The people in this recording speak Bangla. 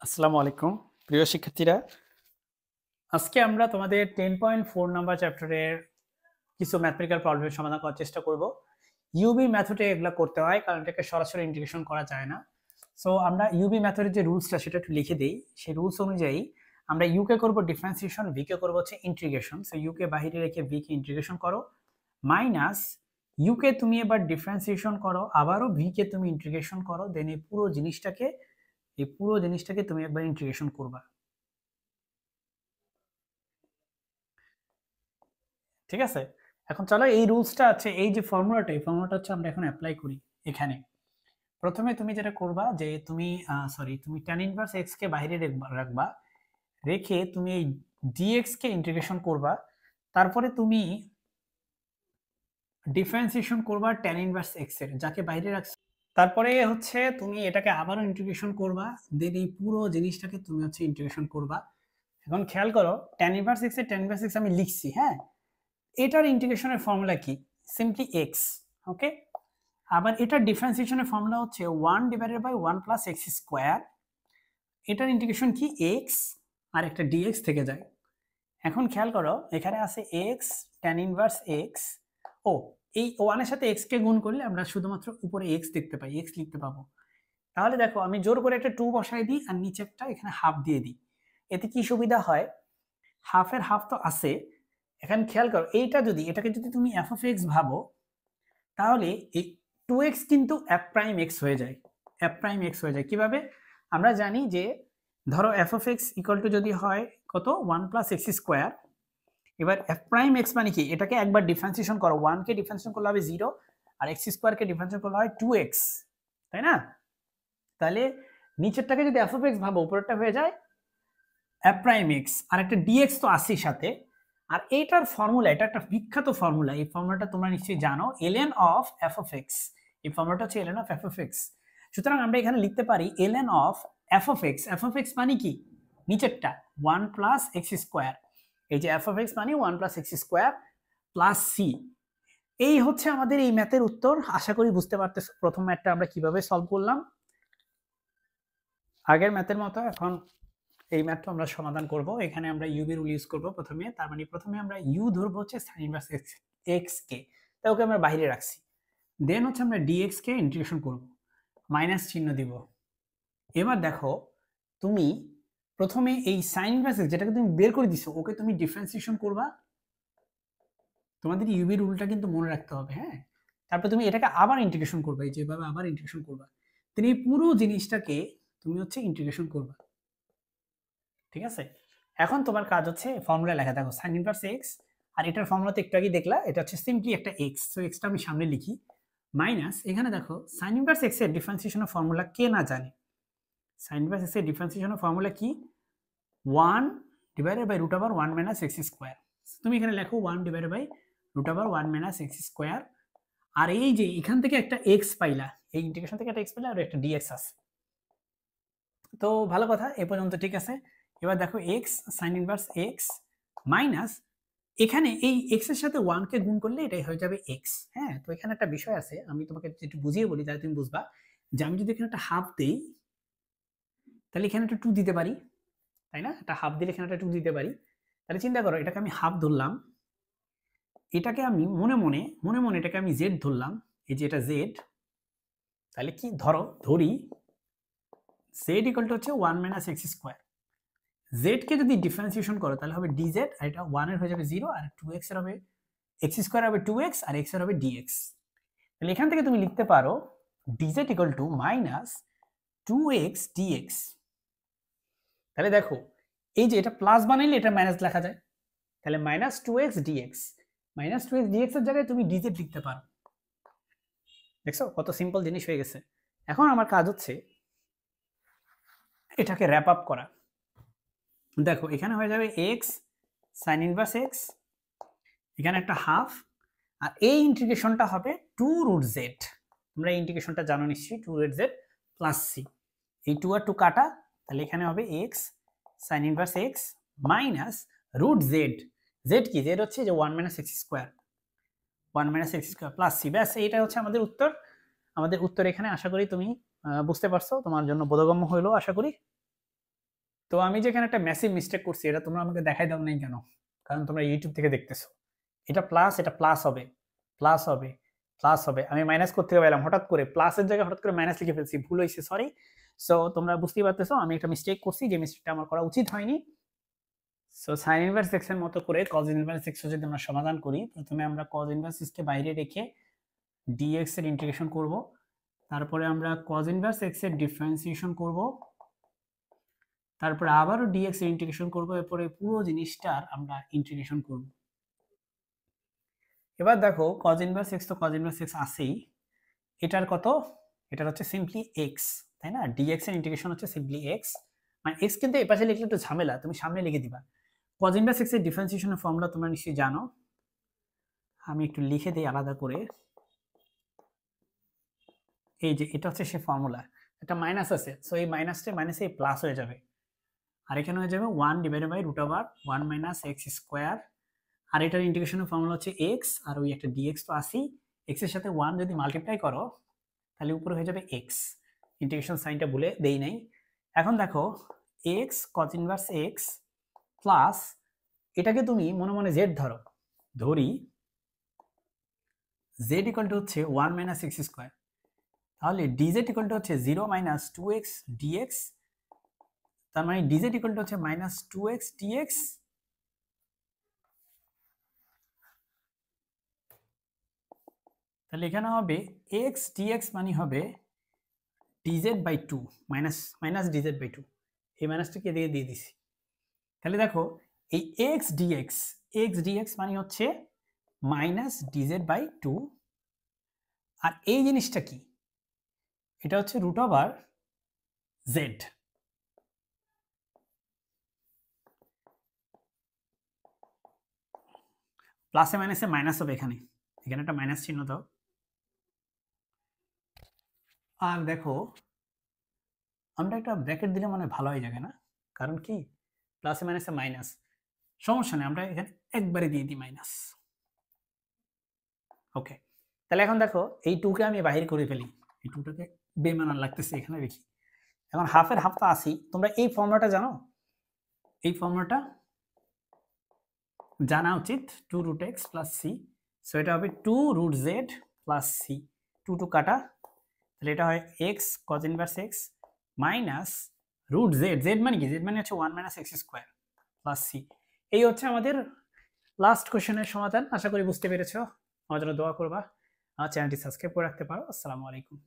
আসসালামু আলাইকুম প্রিয় শিক্ষার্থীরা, আজকে আমরা তোমাদের 10.4 নাম্বার চ্যাপ্টারের কিছু ম্যাথমেটিক্যাল প্রবলেমের সমাধান করার চেষ্টা করব। ইউবি মেথডে এগুলো করতে হয় কারণ এটাকে সরাসরি ইন্টিগ্রেশন করা যায় না। সো আমরা ইউবি মেথডের যে রুলসটা সেটা একটু লিখে দেই। সেই রুলস অনুযায়ী আমরা ইউকে করব ডিফারেন্সিয়েশন, ভি কে করব হচ্ছে ইন্টিগ্রেশন। সো ইউকে বাইরে রেখে ভি কে ইন্টিগ্রেশন করো, মাইনাস ইউকে তুমি এবার ডিফারেন্সিয়েশন করো, আবারও ভি কে তুমি ইন্টিগ্রেশন করো, দেন এই পুরো জিনিসটাকে তুমি একবার ইন্টিগ্রেশন করবা। ঠিক আছে, এখন চলো এই রুলসটা আছে, এই যে ফর্মুলাটা, এই ফর্মুলাটা হচ্ছে আমরা এখন অ্যাপ্লাই করি এখানে। প্রথমে তুমি যেটা করবা যে তুমি tan ইনভার্স x কে বাইরে রাখবা, রেখে তুমি এই dx কে ইন্টিগ্রেশন করবা, তারপরে তুমি ডিফারেন্সিয়েশন করবা tan ইনভার্স x এর, যাকে বাইরে রাখছো। তারপরে হচ্ছে তুমি এটাকে আবারও ইন্টিগ্রেশন করবা, দেন এই পুরো জিনিসটাকে তুমি হচ্ছে ইন্টিগ্রেশন করবা। এখন খেয়াল করো tan ইনভার্স x এর tan ইনভার্স x আমি লিখছি, হ্যাঁ, এটার ইন্টিগ্রেশনের ফর্মুলা কি? Simply x। ওকে, আবার এটার ডিফারেন্সিয়েশনের ফর্মুলা হচ্ছে 1/1 প্লাস এক্স স্কোয়ার। এটার ইন্টিগ্রেশন কি? x, আর একটা dx থেকে যায়। এখন খেয়াল করো এখানে আছে x tan ইনভার্স x। ও, এই 1 এর সাথে x কে গুণ করলে আমরা শুধুমাত্র উপরে x দেখতে পাই, x লিখতে পাবো। তাহলে দেখো আমি জোর করে একটা 2 বসাই দিই আর নিচে একটা এখানে হাফ দিয়ে দিই। এতে কি সুবিধা হয়? হাফের হাফ তো আছে। এখন খেয়াল করো এটাকে যদি তুমি f of x ভাবো, তাহলে এই 2x কিন্তু f প্রাইম x হয়ে যায়। f প্রাইম x হয়ে যায় কিভাবে? আমরা জানি যে ধরো f of x equal to যদি হয় কত, 1 প্লাস এক্স স্কোয়ার। এবার f প্রাইম x মানে কি? এটাকে একবার ডিফারেন্সিয়েশন করো, 1 কে ডিফারেন্সিয়েশন করলে হবে 0, আর x স্কোয়ার কে ডিফারেন্সিয়েশন করলে হয় 2x, তাই না? তাহলে নিচেরটাকে যদি f of x ভাবো, উপরেরটা হয়ে যায় f প্রাইম x, আর একটা dx তো আসেই সাথে। আর এইটার ফর্মুলা, এটা একটা বিখ্যাত ফর্মুলা, এই ফর্মুলাটা তোমরা নিশ্চয়ই জানো, ln of f of x। এই ফর্মুলাটা হচ্ছে ln of f of x। সুতরাং আমরা এখানে লিখতে পারি ln of f of x। f of x মানে কি? নিচেরটা 1 প্লাস এক্স স্কোয়ার। এই যে f of x মানে 1 plus x square plus c. এই হচ্ছে আমাদের এই ম্যাথের উত্তর। আশা করি বুঝতে পারতেছো প্রথম ম্যাথটা আমরা কিভাবে সলভ করলাম। আগের ম্যাথের মতো এখন এই ম্যাথটা আমরা সমাধান করব। এখানে আমরা ইউবি রুল ইউজ করব প্রথমে, তার মানে প্রথমে আমরা ইউ ধরবো হচ্ছে sin ইনভার্স এক্স কে, তাই ওকে আমরা বাইরে রাখছি। দেন হচ্ছে আমরা ডিএক্স কে ইন্টিগ্রেশন করব, মাইনাস চিহ্ন দিব। এবার দেখো তুমি প্রথমে এই sin ইনভার্স এক্স যেটাকে তুমি বের করে দিছো, ওকে তুমি ডিফারেন্সিয়েশন করবা। তোমাদের ইউবি রুলটা কিন্তু মনে রাখতে হবে, হ্যাঁ। তারপর তুমি এটাকে আবার ইন্টিগ্রেশন করবা, এই যেভাবে আবার ইন্টিগ্রেশন করবা, তুমি এই পুরো জিনিসটাকে তুমি হচ্ছে ইন্টিগ্রেশন করবা। ঠিক আছে, এখন তোমার কাজ হচ্ছে ফর্মুলা লেখা। দেখো sin ইনভার্স x, আর এটার ফর্মুলা তো একটু আগে দেখলা, এটা হচ্ছে সিম্পলি একটা x। সো এক্সটা আমি সামনে লিখি, মাইনাস এখানে দেখো sin ইনভার্স x এর ডিফারেন্সিয়েশনের ফর্মুলা কে না জানে? sin ইনভার্স x এর ডিফারেন্সিয়েশনের ফর্মুলা কি? 1 divided by root over 1 minus x square. তুমি এখানে লেখো 1 divided by root over 1 minus x square. আর এই যে এখান থেকে একটা x পাইলা, এই ইন্টিগ্রেশন থেকে একটা x পাইলা, আর একটা dx আছে। তো ভালো কথা, এ পর্যন্ত ঠিক আছে। এবার দেখো x sin inverse x minus, এখানে এই x এর সাথে 1 কে গুণ করলে এটাই হয়ে যাবে x। হ্যাঁ, তো এখানে একটা বিষয় আছে, আমি তোমাকে একটু বুঝিয়ে বলি তাহলে তুমি বুঝবা। যে আমি যদি এখানে একটা হাফ দেই, তাহলে এখানে একটা 2 দিতে পারি, তাই না? একটা হাফ দিলে এখানে একটা 2 দিতে পারি। তাহলে চিন্তা করো, এটাকে আমি হাফ ধরলাম, এটাকে আমি মনে মনে এটাকে আমি z ধরলাম, এই যে এটা z। তাহলে কি ধরি z ইকুয়াল টু হচ্ছে 1 মাইনাস এক্স স্কোয়ার। z কে যদি ডিফারেন্সিয়েশন করো তাহলে হবে dz, আর এটা 1 এর হয়ে যাবে 0, আর 2x এর হবে x স্কয়ার হবে 2x, আর x এর হবে dx। তাহলে এখান থেকে তুমি লিখতে পারো dz equal to minus 2x dx। তাহলে দেখো এই যে এটা প্লাস বানাইলে এটা মাইনাস লেখা যায়, তাহলে minus 2x dx, minus 2x dx এর জায়গায় তুমি dz লিখতে পারো। দেখছো কত সিম্পল জিনিস হয়ে গেছে। এখন আমার কাজ হচ্ছে এটাকে র্যাপ আপ করা। দেখো এখানে হয়ে যাবে x sin ইনভার্স x, এখানে একটা হাফ, আর এই ইন্টিগ্রেশনটা হবে 2 রুট জেড। তোমরা এই ইন্টিগ্রেশনটা জানো নিশ্চয়ই, 2 রুট জেড প্লাস সি। এই 2 আর 2 কাটা, তাহলে এখানে হবে x sin inverse x minus root Z. Z কি? জেড হচ্ছে যে 1 minus x square, 1 minus x square plus C. ব্যাস, এইটা হচ্ছে আমাদের উত্তর। আমাদের উত্তর এখানে। আশা করি তুমি বুঝতে পারছো, তোমার জন্য বোধগম্য হইলো আশা করি। তো আমি যেখানে একটা ম্যাসিভ মিস্টেক করছি এটা তোমরা আমাকে দেখাই দাও নাই কেন? কারণ তোমরা ইউটিউব থেকে দেখতেছো। এটা প্লাস হবে, প্লাস হবে, প্লাস হবে। আমি মাইনাস করতে গেলাম হঠাৎ করে প্লাসের জায়গায় হঠাৎ করে মাইনাস লিখে ফেলছি। ভুল হইছে, সরি। সো তোমরা বুঝতেই পারতেছো আমি একটা মিস্টেক করছি, যে মিস্টেকটা আমার করা উচিত হয়নি। সো সাইন ইনভার্স x এর মতো করে cos ইনভার্স x যদি আমরা সমাধান করি, প্রথমে আমরা cos ইনভার্স x কে বাইরে রেখে dx এর ইন্টিগ্রেশন করব। তারপরে আমরা cos ইনভার্স x এর ডিফারেন্সিয়েশন করব। তারপরে আবারও dx এর ইন্টিগ্রেশন করব। এরপরে পুরো জিনিসটার আমরা ইন্টিগ্রেশন করব। এবার দেখো cos ইনভার্স x তো cos ইনভার্স x আছেই। এটার কত? এটার হচ্ছে সিম্পলি x, তাই না? dx এর ইন্টিগ্রেশন হচ্ছে সিম্পলি x। মানে x কিন্তু এই পাশে লিখলে একটু ঝামেলা, তুমি সামনে লিখে দিবা। cos ইনভার্স x এর ডিফারেন্সিয়েশনের ফর্মুলা তোমরা নিশ্চয়ই জানো। আমি একটু লিখে দেই আলাদা করে। এই যে এটা হচ্ছে সেই ফর্মুলা। একটা মাইনাস আছে, সো এই মাইনাসটা মাইনাসে প্লাস হয়ে যাবে। আর এখানে হয়ে যাবে 1 divided by √1 minus x square. আর এটার ইন্টিগ্রেশনের ফর্মুলা হচ্ছে x, আর ওই একটা dx তো আসি। x এর সাথে 1 যদি মাল্টিপ্লাই করো তাহলে উপরে হয়ে যাবে x। ইন্টিগ্রেশন সাইনটা ভুলে দেই নাই। এখন দেখো x cos inverse x plus এটাকে তুমি মনে মনে z ধরো, ধরি z ইকুয়াল টু হচ্ছে 1 মাইনাস x স্কয়ার। তাহলে dz ইকুয়াল টু হচ্ছে 0 মাইনাস 2x dx। তার মানে dz ইকুয়াল টু হচ্ছে মাইনাস 2x dx। তাহলে এখানে হবে x dx মানে হবে dz by 2 minus dz by 2। এই মাইনাসটাকে এদিকে দিয়ে দিছি। তাহলে দেখো এই x dx মানে হচ্ছে মাইনাস dz বাই 2। আর এই জিনিসটা কি? এটা হচ্ছে √z। প্লাসে মাইনাসে মাইনাস হবে, এখানে এখানে একটা মাইনাস চিহ্ন দাও। আর দেখো আমরা একটা ব্র্যাকেট দিলে মানে ভালো হয়ে যাবে না? কারণ কি প্লাসে মাইনাসে মাইনাস, সমস্যা নেই, আমরা এখানে একবারে দিয়ে দিই মাইনাস। ওকে, তাহলে এখন দেখো এই 2 কে আমি বাহির করে ফেলি। এই 2টাকে বেমানান লাগতেছে, এখানে রেখি। এখন হাফের হাফ তো আসি। তোমরা এই ফর্মুলাটা জানো? এই ফর্মুলাটা জানা উচিত, 2√x প্লাস c। সো এটা হবে 2√z প্লাস c। 2 কাটা, তাহলে এটা হয় x cos inverse x minus √z। z মানে কি? z মানে হচ্ছে 1 minus x square plus c। এই হচ্ছে আমাদের লাস্ট কোশ্চেনের সমাধান। আশা করি বুঝতে পেরেছো। আমার জন্য দোয়া করবা, আমার চ্যানেলটি সাবস্ক্রাইব করে রাখতে পারো। আসসালামু আলাইকুম।